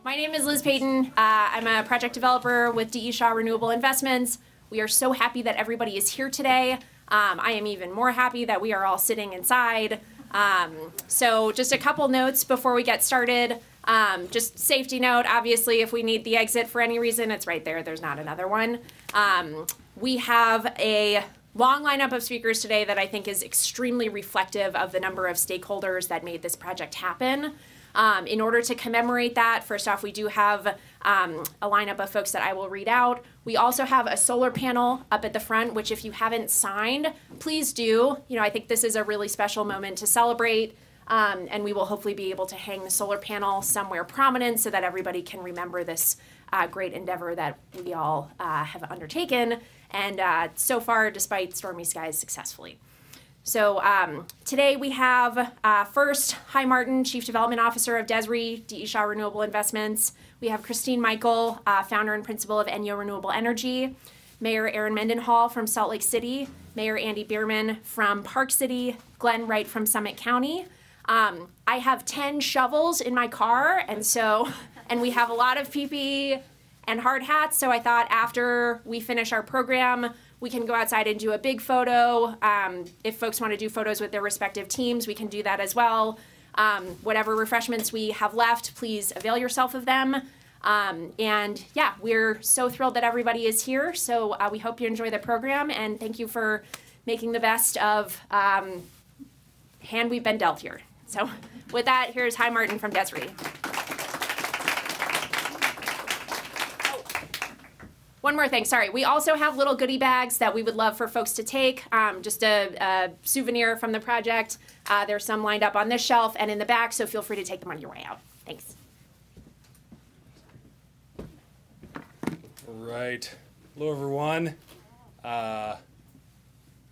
My name is Liz Peyton. I'm a project developer with DESR Renewable Investments. We are so happy that everybody is here today. I am even more happy that we are all sitting inside. So just a couple notes before we get started. Just safety note, obviously, if we need the exit for any reason, it's right there. There's not another one. We have a long lineup of speakers today that I think is extremely reflective of the number of stakeholders that made this project happen. In order to commemorate that, first off, we do have a lineup of folks that I will read out. We also have a solar panel up at the front, which if you haven't signed, please do. You know, I think this is a really special moment to celebrate, and we will hopefully be able to hang the solar panel somewhere prominent so that everybody can remember this great endeavor that we all have undertaken, and so far, despite stormy skies, successfully. So today we have first, Hi Martin, Chief Development Officer of DESR Renewable Investments. We have Christine Mikell, founder and principal of Enyo Renewable Energy. Mayor Erin Mendenhall from Salt Lake City. Mayor Andy Beerman from Park City. Glenn Wright from Summit County. I have 10 shovels in my car, and we have a lot of PPE and hard hats, so I thought after we finish our program, we can go outside and do a big photo. If folks want to do photos with their respective teams, we can do that as well. Whatever refreshments we have left, please avail yourself of them. And yeah, we're so thrilled that everybody is here. So we hope you enjoy the program, and thank you for making the best of hand we've been dealt here. So with that, here's Hi Martin from DESR. One more thing, sorry. We also have little goodie bags that we would love for folks to take, just a souvenir from the project. There's some lined up on this shelf and in the back, so feel free to take them on your way out. Thanks. All right. Hello, everyone.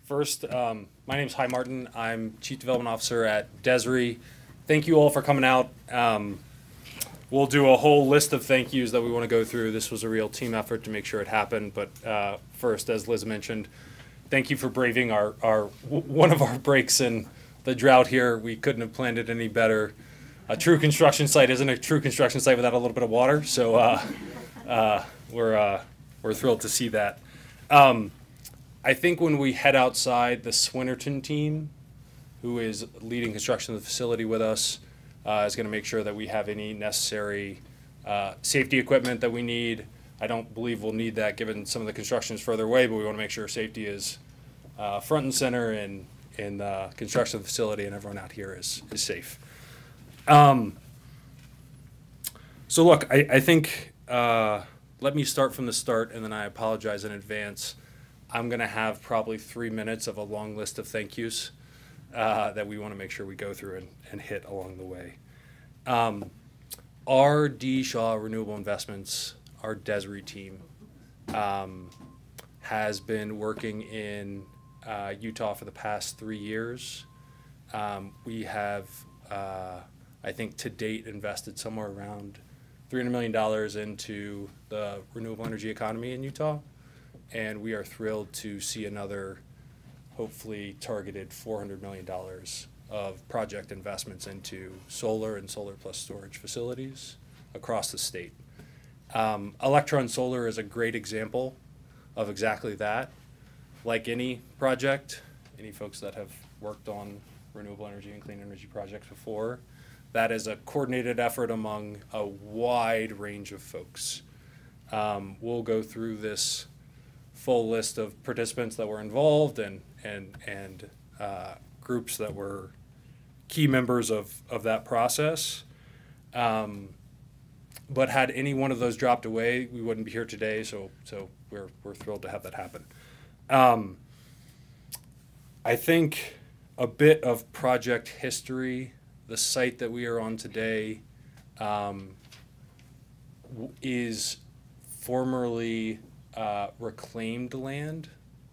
First, my name's Hi Martin. I'm Chief Development Officer at DESR. Thank you all for coming out. We'll do a whole list of thank yous that we want to go through. This was a real team effort to make sure it happened. But first, as Liz mentioned, thank you for braving one of our breaks in the drought here. We couldn't have planned it any better. A true construction site isn't a true construction site without a little bit of water. So we're thrilled to see that. I think when we head outside, the Swinnerton team, who is leading construction of the facility with us, is going to make sure that we have any necessary safety equipment that we need. I don't believe we'll need that given some of the construction is further away, but we want to make sure safety is front and center in the construction of the facility, and everyone out here is safe. So look, I think, let me start from the start, and then I apologize in advance. I'm going to have probably 3 minutes of a long list of thank yous that we want to make sure we go through and hit along the way. Our DESR Renewable Investments, our DESR team, has been working in Utah for the past 3 years. We have, I think to date, invested somewhere around $300 million into the renewable energy economy in Utah, and we are thrilled to see another hopefully targeted $400 million of project investments into solar and solar plus storage facilities across the state. Electron Solar is a great example of exactly that. Like any project, any folks that have worked on renewable energy and clean energy projects before, that is a coordinated effort among a wide range of folks. We'll go through this full list of participants that were involved and groups that were key members of that process. But had any one of those dropped away, we wouldn't be here today, so we're thrilled to have that happen. I think a bit of project history. The site that we are on today is formerly reclaimed land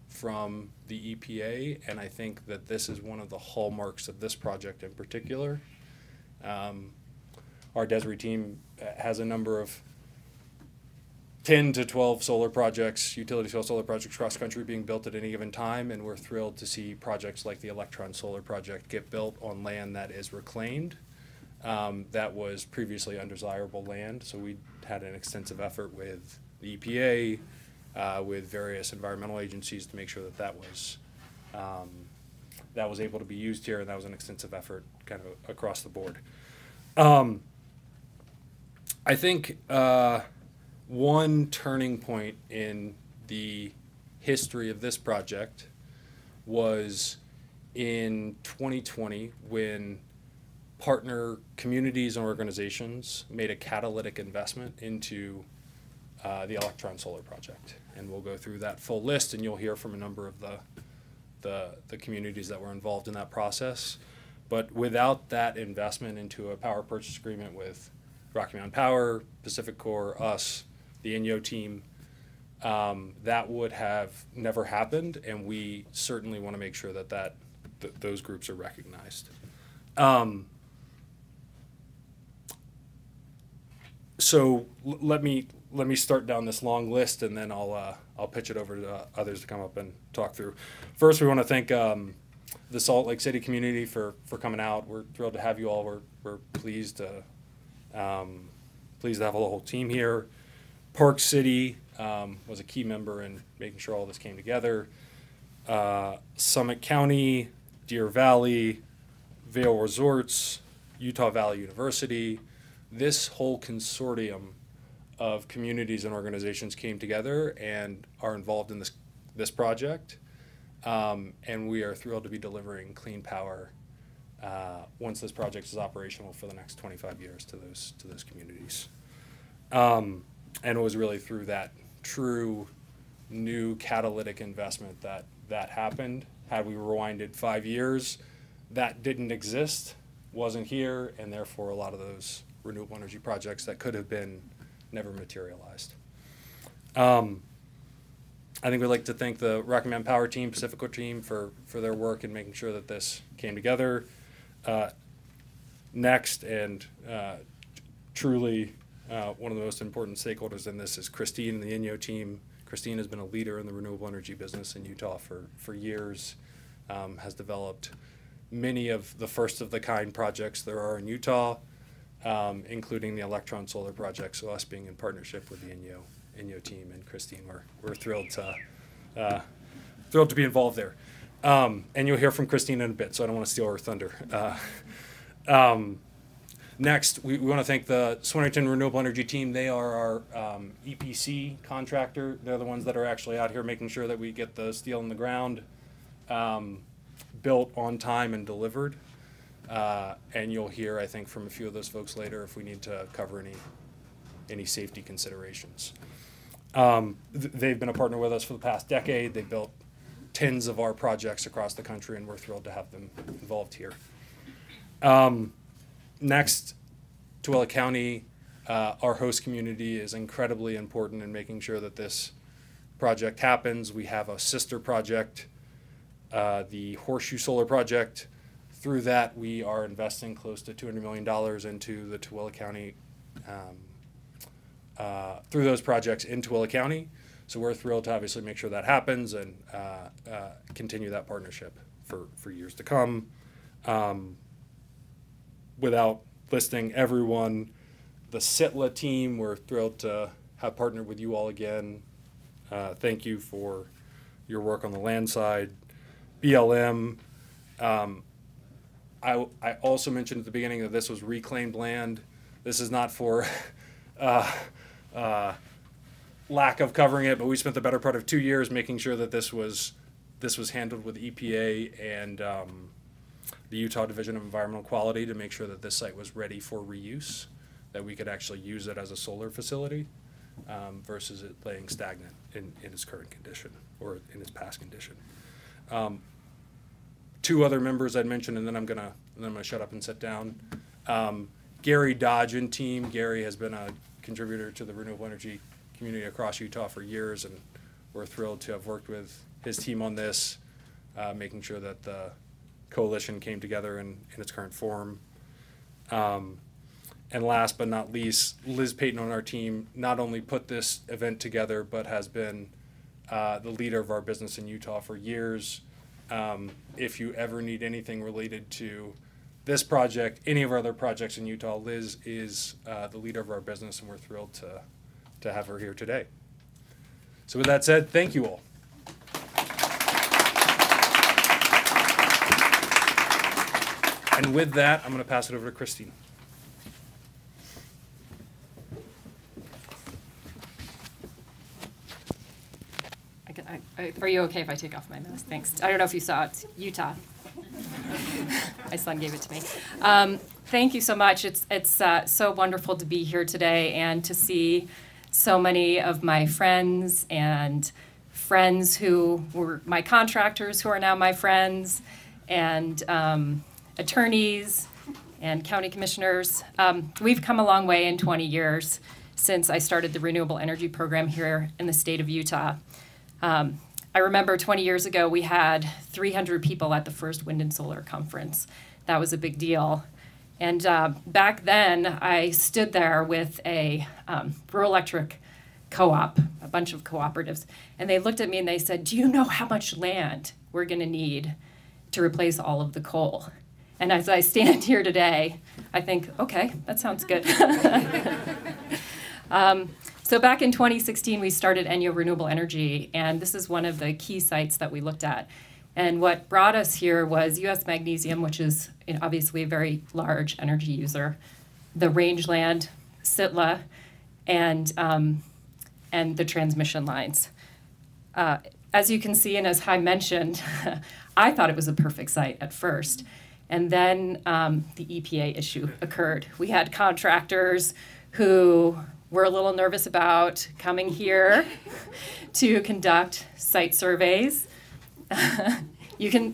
from the EPA, and I think that this is one of the hallmarks of this project in particular. Our DESR team has a number of 10 to 12 solar projects, utility scale solar projects across the country being built at any given time, and we're thrilled to see projects like the Electron Solar project get built on land that is reclaimed. that was previously undesirable land. So we had an extensive effort with the EPA, with various environmental agencies to make sure that that was able to be used here, and that was an extensive effort kind of across the board. I think one turning point in the history of this project was in 2020 when partner communities and organizations made a catalytic investment into the Electron Solar Project. And we'll go through that full list, and you'll hear from a number of the communities that were involved in that process. But without that investment into a power purchase agreement with Rocky Mountain Power, Pacific Core, us, the Enyo team, that would have never happened, and we certainly want to make sure that those groups are recognized. So let me start down this long list, and then I'll pitch it over to others to come up and talk through. First, we want to thank the Salt Lake City community for coming out. We're thrilled to have you all. We're pleased to have the whole team here. Park City was a key member in making sure all this came together. Summit County, Deer Valley, Vail Resorts, Utah Valley University. This whole consortium of communities and organizations came together and are involved in this project. And we are thrilled to be delivering clean power once this project is operational for the next 25 years to those communities. And it was really through that true new catalytic investment that happened. Had we rewinded 5 years, that didn't exist, wasn't here, and therefore a lot of those renewable energy projects that could have been never materialized. I think we'd like to thank the Rocky Mountain Power team, Pacific Core team for their work in making sure that this came together. Next, and truly one of the most important stakeholders in this is Christine and the Enyo team. Christine has been a leader in the renewable energy business in Utah for years, has developed many of the first of the kind projects there are in Utah, including the Electron Solar Project. So us being in partnership with the Enyo team and Christine, we're thrilled to be involved there. And you'll hear from Christine in a bit, so I don't want to steal her thunder. Next, we want to thank the Swinerton Renewable Energy team. They are our EPC contractor. They're the ones that are actually out here making sure that we get the steel in the ground built on time and delivered. And you'll hear, I think, from a few of those folks later if we need to cover any safety considerations. They've been a partner with us for the past decade. They built tens of our projects across the country, and we're thrilled to have them involved here. Next, Tooele County, our host community is incredibly important in making sure that this project happens. We have a sister project, the Horseshoe Solar Project. Through that, we are investing close to $200 million into the Tooele County, through those projects in Tooele County. So we're thrilled to obviously make sure that happens and continue that partnership for years to come. Without listing everyone, the SITLA team, we're thrilled to have partnered with you all again. Thank you for your work on the land side. BLM, I also mentioned at the beginning that this was reclaimed land. This is not for lack of covering it, but we spent the better part of 2 years making sure that this was handled with EPA and the Utah Division of Environmental Quality to make sure that this site was ready for reuse, that we could actually use it as a solar facility versus it laying stagnant in its current condition or in its past condition. Two other members I'd mentioned, and then I'm gonna shut up and sit down. Gary Dodge and team. Gary has been a contributor to the renewable energy community across Utah for years, and we're thrilled to have worked with his team on this, making sure that the coalition came together in its current form. And last but not least, Liz Peyton on our team not only put this event together, but has been the leader of our business in Utah for years. If you ever need anything related to this project, any of our other projects in Utah. Liz is the leader of our business, and we're thrilled to have her here today. So with that said, thank you all. And with that, I'm going to pass it over to Christine. Are you okay if I take off my mask? Thanks. I don't know if you saw it. Utah. My son gave it to me. Thank you so much. It's so wonderful to be here today and to see so many of my friends and friends who were my contractors who are now my friends, and attorneys and county commissioners. We've come a long way in 20 years since I started the renewable energy program here in the state of Utah. I remember 20 years ago, we had 300 people at the first Wind and Solar Conference. That was a big deal. And back then, I stood there with a rural electric co-op, a bunch of cooperatives, and they looked at me and they said, "Do you know how much land we're going to need to replace all of the coal?" And as I stand here today, I think, okay, that sounds good. So back in 2016, we started Enyo Renewable Energy, and this is one of the key sites that we looked at. And what brought us here was US Magnesium, which is obviously a very large energy user, the rangeland, Sitla, and the transmission lines. As you can see, and as Hai mentioned, I thought it was a perfect site at first. And then the EPA issue occurred. We had contractors who were a little nervous about coming here to conduct site surveys. You can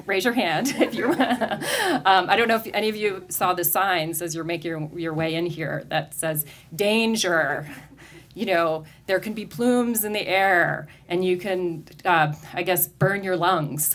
raise your hand if you I don't know if any of you saw the signs as you're making your way in here that says, danger. You know, there can be plumes in the air, and you can, I guess, burn your lungs.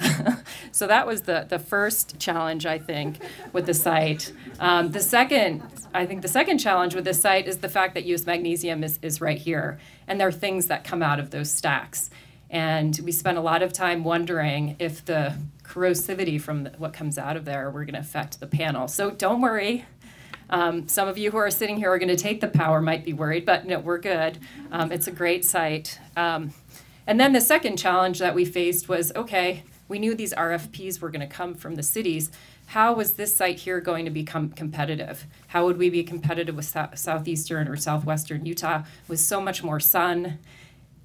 So that was the first challenge, I think, with the site. The second challenge with this site is the fact that US Magnesium is right here, and there are things that come out of those stacks. And we spent a lot of time wondering if the corrosivity from what comes out of there were going to affect the panel. So don't worry. Some of you who are sitting here are going to take the power might be worried, but no, we're good. It's a great site. And then the second challenge that we faced was, okay, we knew these RFPs were going to come from the cities. How was this site here going to become competitive? How would we be competitive with southeastern or southwestern Utah with so much more sun?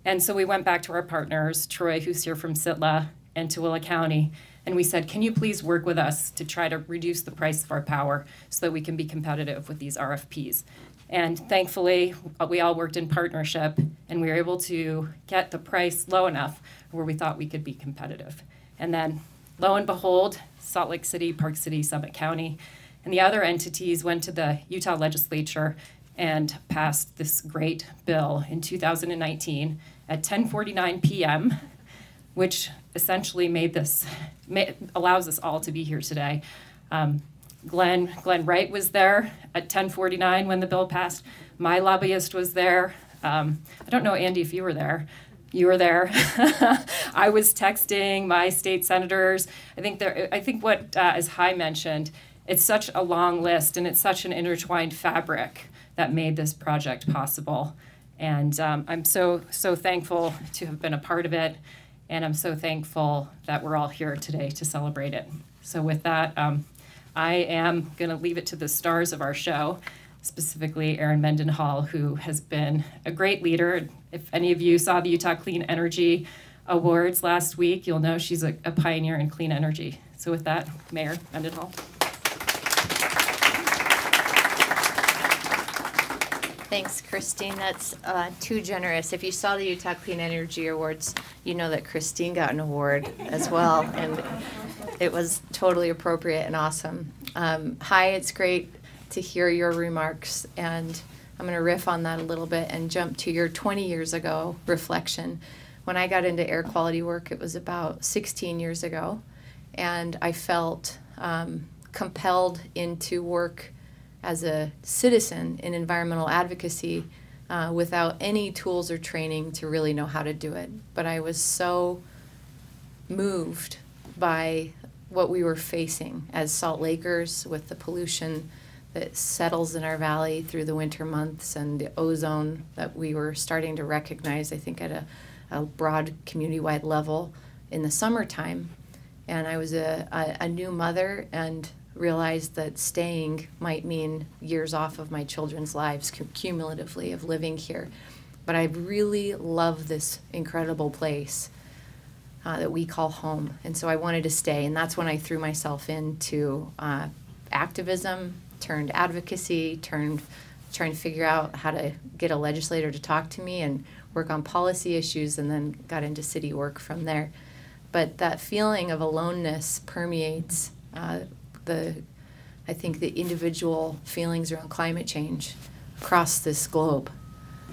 And so we went back to our partners, Troy, who's here from Sitla, and Tooele County, and we said, can you please work with us to try to reduce the price of our power so that we can be competitive with these RFPs? And thankfully, we all worked in partnership, and we were able to get the price low enough where we thought we could be competitive. And then, lo and behold, Salt Lake City, Park City, Summit County, and the other entities went to the Utah legislature and passed this great bill in 2019 at 10:49 p.m., which essentially allows us all to be here today. Glenn Wright was there at 10:49 when the bill passed. My lobbyist was there. I don't know, Andy, if you were there. You were there. I was texting my state senators. I think what, as Hai mentioned, it's such a long list and it's such an intertwined fabric that made this project possible. And I'm so thankful to have been a part of it. And I'm so thankful that we're all here today to celebrate it. So with that, I am going to leave it to the stars of our show, specifically Erin Mendenhall, who has been a great leader. If any of you saw the Utah Clean Energy Awards last week, you'll know she's a pioneer in clean energy. So with that, Mayor Mendenhall. Thanks, Christine. That's too generous. If you saw the Utah Clean Energy Awards, you know that Christine got an award as well, and it was totally appropriate and awesome. Hi, it's great to hear your remarks, and I'm going to riff on that a little bit and jump to your 20 years ago reflection. When I got into air quality work, it was about 16 years ago, and I felt compelled into work as a citizen in environmental advocacy without any tools or training to really know how to do it. But I was so moved by what we were facing as Salt Lakers with the pollution that settles in our valley through the winter months and the ozone that we were starting to recognize, I think, at a broad community-wide level in the summertime. And I was a new mother and realized that staying might mean years off of my children's lives cumulatively of living here. But I really love this incredible place that we call home. And so I wanted to stay. And that's when I threw myself into activism, turned advocacy, trying to figure out how to get a legislator to talk to me and work on policy issues, and then got into city work from there. But that feeling of aloneness permeates I think the individual feelings around climate change across this globe.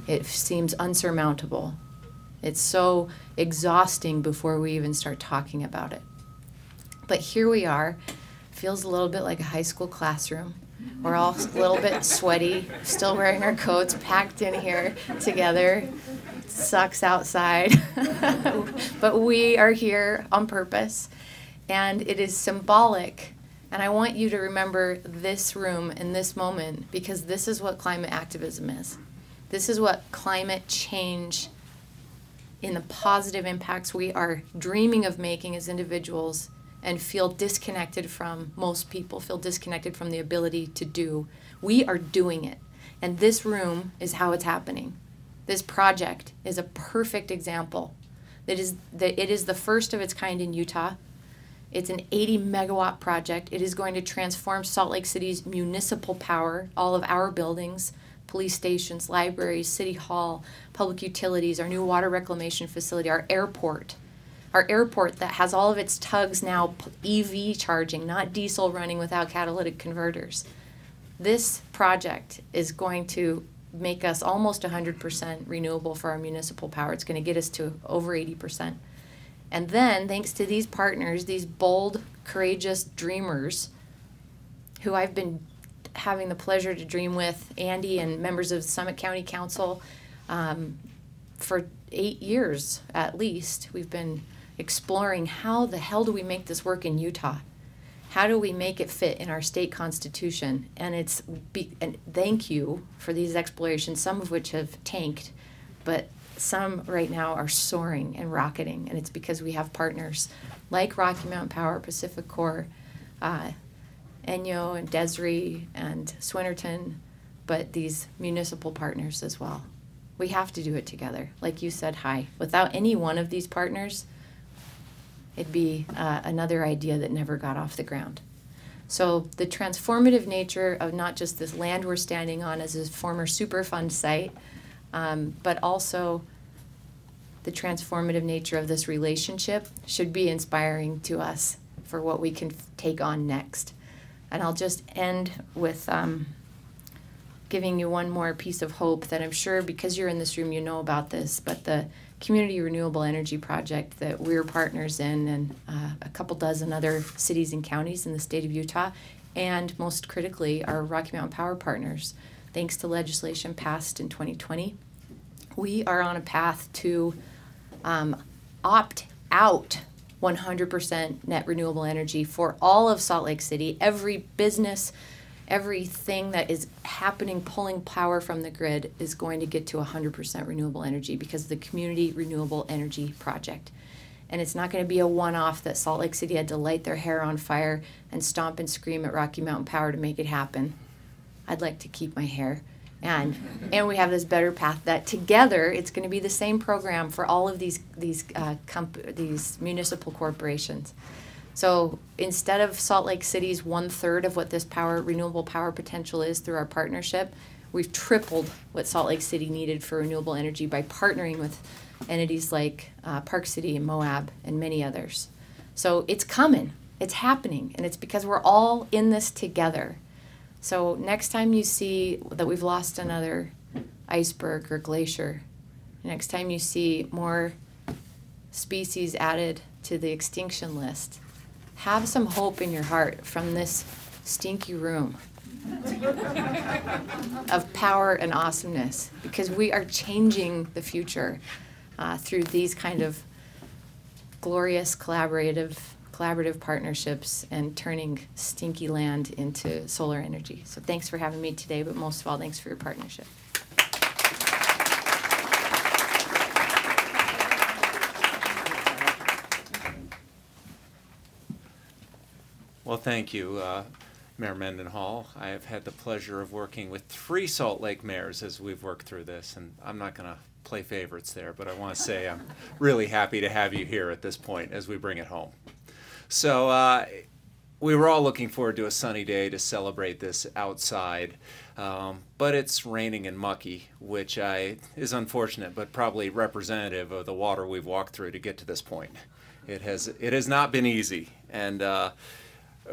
It seems unsurmountable. It's so exhausting before we even start talking about it. But here we are. Feels a little bit like a high school classroom. We're all a little bit sweaty, still wearing our coats, packed in here together. It sucks outside. But we are here on purpose, and it is symbolic. And I want you to remember this room in this moment, because this is what climate activism is. This is what climate change in the positive impacts we are dreaming of making as individuals and feel disconnected from, most people feel disconnected from the ability to do. We are doing it. And this room is how it's happening. This project is a perfect example. It is the first of its kind in Utah. It's an 80 megawatt project. It is going to transform Salt Lake City's municipal power, all of our buildings, police stations, libraries, city hall, public utilities, our new water reclamation facility, our airport that has all of its tugs now EV charging, not diesel running without catalytic converters. This project is going to make us almost 100% renewable for our municipal power. It's going to get us to over 80%. And then, thanks to these partners, these bold, courageous dreamers, who I've been having the pleasure to dream with, Andy and members of Summit County Council, for 8 years at least, we've been exploring how the hell do we make this work in Utah? How do we make it fit in our state constitution? And and thank you for these explorations, some of which have tanked, but some right now are soaring and rocketing, and it's because we have partners like Rocky Mountain Power, Pacific Core, Enyo and DESR and Swinnerton, but these municipal partners as well. We have to do it together. Like you said, without any one of these partners, it'd be another idea that never got off the ground. So the transformative nature of not just this land we're standing on as a former Superfund site, but also the transformative nature of this relationship should be inspiring to us for what we can take on next. And I'll just end with giving you one more piece of hope that I'm sure, because you're in this room, you know about this, but the Community Renewable Energy Project that we're partners in, and a couple dozen other cities and counties in the state of Utah, and most critically, our Rocky Mountain Power partners. Thanks to legislation passed in 2020, we are on a path to opt out 100% net renewable energy for all of Salt Lake City. Every business, everything that is happening, pulling power from the grid, is going to get to 100% renewable energy because of the Community Renewable Energy Project. And it's not going to be a one-off that Salt Lake City had to light their hair on fire and stomp and scream at Rocky Mountain Power to make it happen. I'd like to keep my hair. And we have this better path that together it's going to be the same program for all of these municipal corporations. So instead of Salt Lake City's 1/3 of what this renewable power potential is through our partnership, we've tripled what Salt Lake City needed for renewable energy by partnering with entities like Park City and Moab and many others. So it's coming, it's happening, and it's because we're all in this together. So next time you see that we've lost another iceberg or glacier, next time you see more species added to the extinction list, have some hope in your heart from this stinky room of power and awesomeness, because we are changing the future through these kind of glorious collaborative collaborative partnerships and turning stinky land into solar energy. So thanks for having me today, but most of all, thanks for your partnership. Well, thank you, Mayor Mendenhall. I have had the pleasure of working with 3 Salt Lake mayors as we've worked through this, and I'm not going to play favorites there, but I want to say I'm really happy to have you here at this point as we bring it home. So we were all looking forward to a sunny day to celebrate this outside, but it's raining and mucky, which is unfortunate, but probably representative of the water we've walked through to get to this point. It has not been easy, and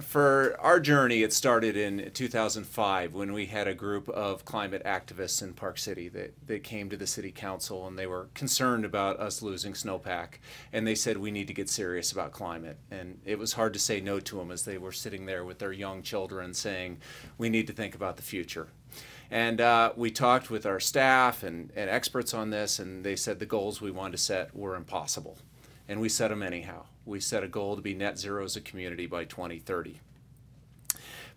for our journey, it started in 2005 when we had a group of climate activists in Park City that came to the city council, and they were concerned about us losing snowpack, and they said we need to get serious about climate. And it was hard to say no to them as they were sitting there with their young children saying we need to think about the future. And we talked with our staff and experts on this, and they said the goals we wanted to set were impossible. And we set them anyhow. We set a goal to be net zero as a community by 2030.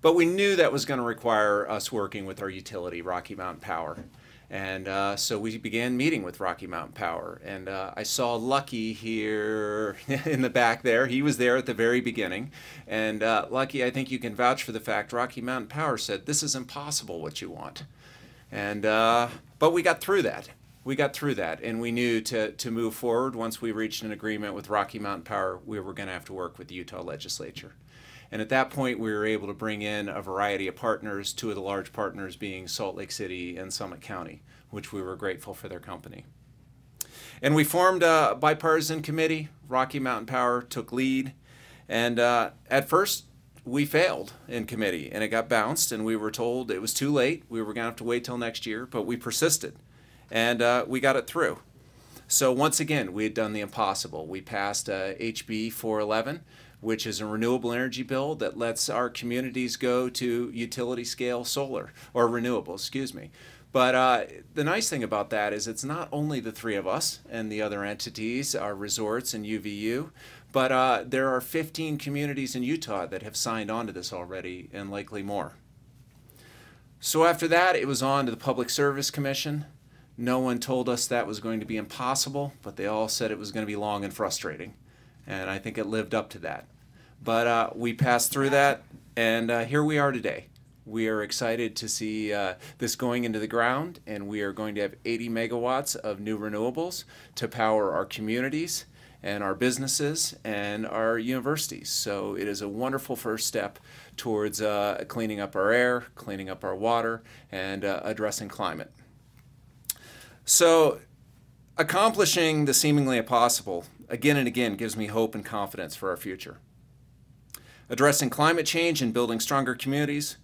But we knew that was going to require us working with our utility, Rocky Mountain Power. And so we began meeting with Rocky Mountain Power. And I saw Lucky here in the back there. He was there at the very beginning. And Lucky, I think you can vouch for the fact Rocky Mountain Power said, this is impossible what you want. And but we got through that. We got through that, and we knew to move forward, once we reached an agreement with Rocky Mountain Power, we were going to have to work with the Utah legislature. And at that point, we were able to bring in a variety of partners, 2 of the large partners being Salt Lake City and Summit County, which we were grateful for their company. And we formed a bipartisan committee. Rocky Mountain Power took lead, and at first, we failed in committee, and it got bounced, and we were told it was too late. We were going to have to wait till next year, but we persisted. And we got it through. So once again, we had done the impossible. We passed HB 411, which is a renewable energy bill that lets our communities go to utility scale solar, or renewable, excuse me. But the nice thing about that is it's not only the 3 of us and the other entities, our resorts and UVU, but there are 15 communities in Utah that have signed on to this already, and likely more. So after that, it was on to the Public Service Commission. No one told us that was going to be impossible, but they all said it was going to be long and frustrating. And I think it lived up to that. But we passed through that, and here we are today. We are excited to see this going into the ground, and we are going to have 80 megawatts of new renewables to power our communities and our businesses and our universities. So it is a wonderful first step towards cleaning up our air, cleaning up our water, and addressing climate. So accomplishing the seemingly impossible again and again gives me hope and confidence for our future. Addressing climate change and building stronger communities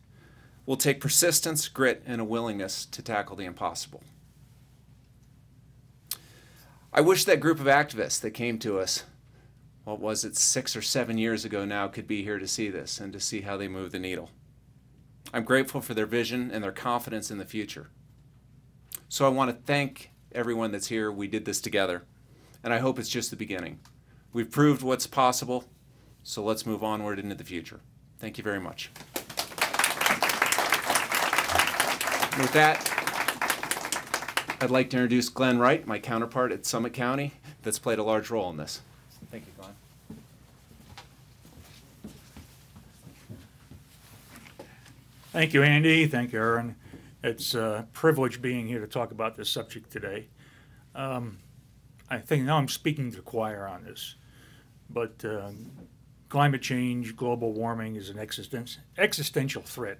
will take persistence, grit, and a willingness to tackle the impossible. I wish that group of activists that came to us, what was it, 6 or 7 years ago now, could be here to see this and to see how they move the needle. I'm grateful for their vision and their confidence in the future. So I want to thank everyone that's here. We did this together, and I hope it's just the beginning. We've proved what's possible, so let's move onward into the future. Thank you very much. With that, I'd like to introduce Glenn Wright, my counterpart at Summit County, that's played a large role in this. Thank you, Glenn. Thank you, Andy. Thank you, Erin. It's a privilege being here to talk about this subject today. I think now I'm speaking to the choir on this, but climate change, global warming is an existential threat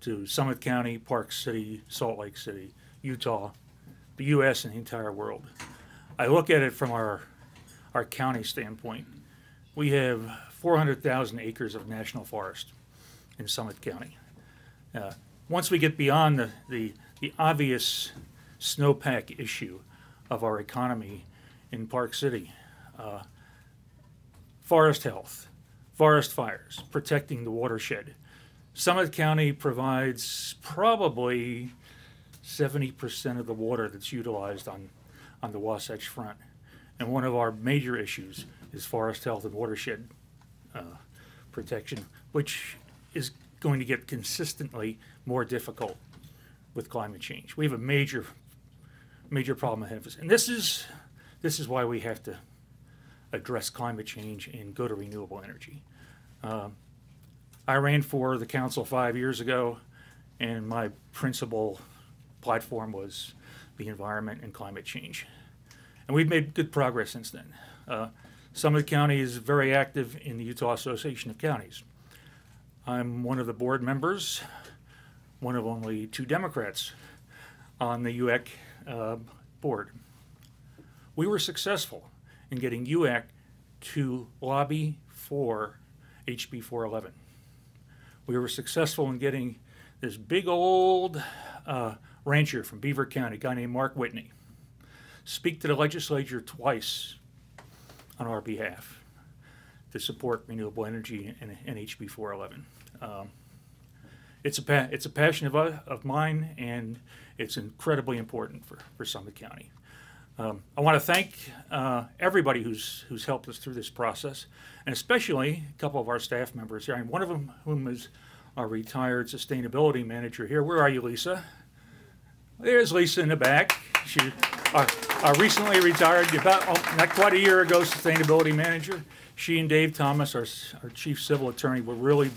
to Summit County, Park City, Salt Lake City, Utah, the U.S., and the entire world. I look at it from our county standpoint. We have 400,000 acres of national forest in Summit County. Once we get beyond the obvious snowpack issue of our economy in Park City, forest health, forest fires, protecting the watershed. Summit County provides probably 70% of the water that's utilized on the Wasatch Front. And one of our major issues is forest health and watershed protection, which is going to get consistently more difficult with climate change. We have a major problem ahead of us, and this is why we have to address climate change and go to renewable energy. I ran for the council 5 years ago, and my principal platform was the environment and climate change. And we've made good progress since then. Summit County is very active in the Utah Association of Counties. I'm one of the board members, one of only 2 Democrats on the UAC board. We were successful in getting UAC to lobby for HB 411. We were successful in getting this big old rancher from Beaver County, a guy named Mark Whitney, speak to the legislature twice on our behalf to support renewable energy and HB 411. It's a passion of mine, and it's incredibly important for Summit County. I want to thank everybody who's helped us through this process, and especially a couple of our staff members here. And one of them, whom is our retired sustainability manager here. Where are you, Lisa? There's Lisa in the back. She, our recently retired, not quite a year ago, sustainability manager. She and Dave Thomas, our chief civil attorney, were really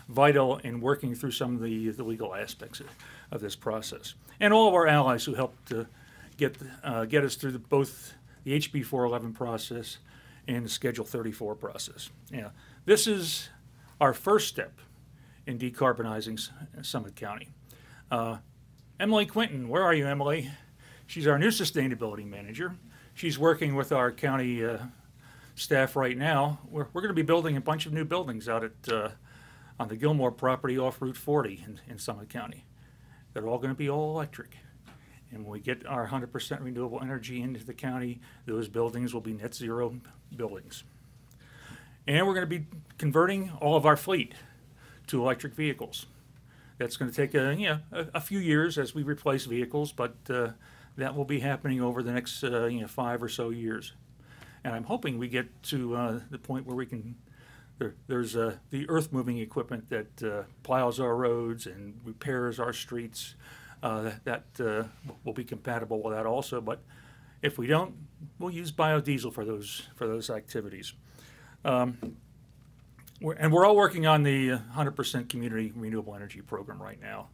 vital in working through some of the legal aspects of this process. And all of our allies who helped get us through both the HB 411 process and the Schedule 34 process. Yeah, this is our first step in decarbonizing Summit County. Emily Quinton, where are you, Emily? She's our new sustainability manager. She's working with our county staff right now. We're going to be building a bunch of new buildings out at on the Gilmore property off Route 40 in Summit County. They're all going to be all electric. And when we get our 100% renewable energy into the county, those buildings will be net zero buildings. And we're going to be converting all of our fleet to electric vehicles. That's going to take a few years as we replace vehicles, but that will be happening over the next 5 or so years. And I'm hoping we get to the point where we can, there's the earth moving equipment that plows our roads and repairs our streets. That will be compatible with that also, but if we don't, we'll use biodiesel for those activities. We're all working on the 100% community renewable energy program right now.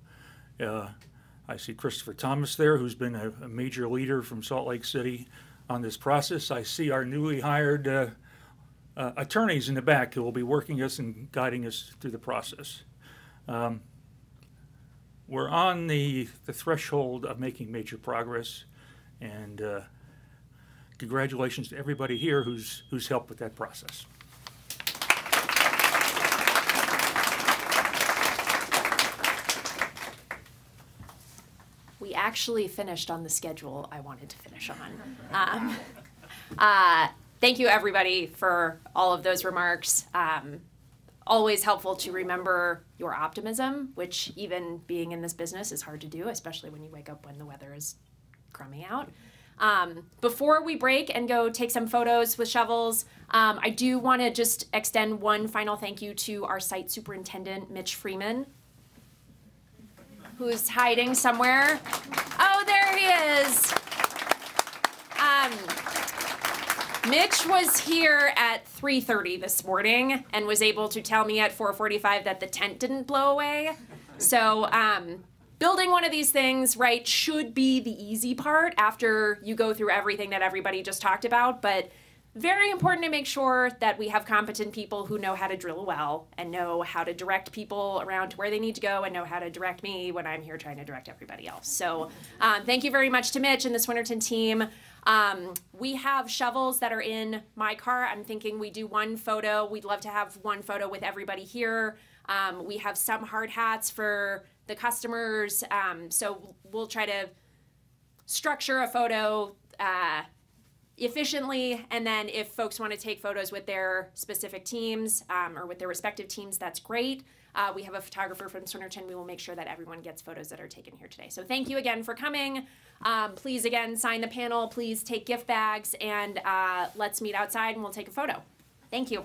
I see Christopher Thomas there, who's been a major leader from Salt Lake City on this process. I see our newly hired attorneys in the back who will be working us and guiding us through the process. We're on the threshold of making major progress, and congratulations to everybody here who's helped with that process. We actually finished on the schedule I wanted to finish on. Thank you, everybody, for all of those remarks. Always helpful to remember your optimism, which even being in this business is hard to do, especially when you wake up when the weather is crumbing out. Before we break and go take some photos with shovels, I do want to just extend one final thank you to our site superintendent, Mitch Freeman, who's hiding somewhere. Oh, there he is. Mitch was here at 3:30 this morning and was able to tell me at 4:45 that the tent didn't blow away. So building one of these things, right, should be the easy part after you go through everything that everybody just talked about, but very important to make sure that we have competent people who know how to drill a well and know how to direct people around to where they need to go and know how to direct me when I'm here trying to direct everybody else. So thank you very much to Mitch and the Swinnerton team. We have shovels that are in my car. I'm thinking we do one photo. We'd love to have one photo with everybody here. We have some hard hats for the customers. So we'll try to structure a photo efficiently, and then if folks want to take photos with their specific teams or with their respective teams, that's great. We have a photographer from Swinnerton. We will make sure that everyone gets photos that are taken here today. So thank you again for coming. Please, again, sign the panel. Please take gift bags, and let's meet outside and we'll take a photo. Thank you.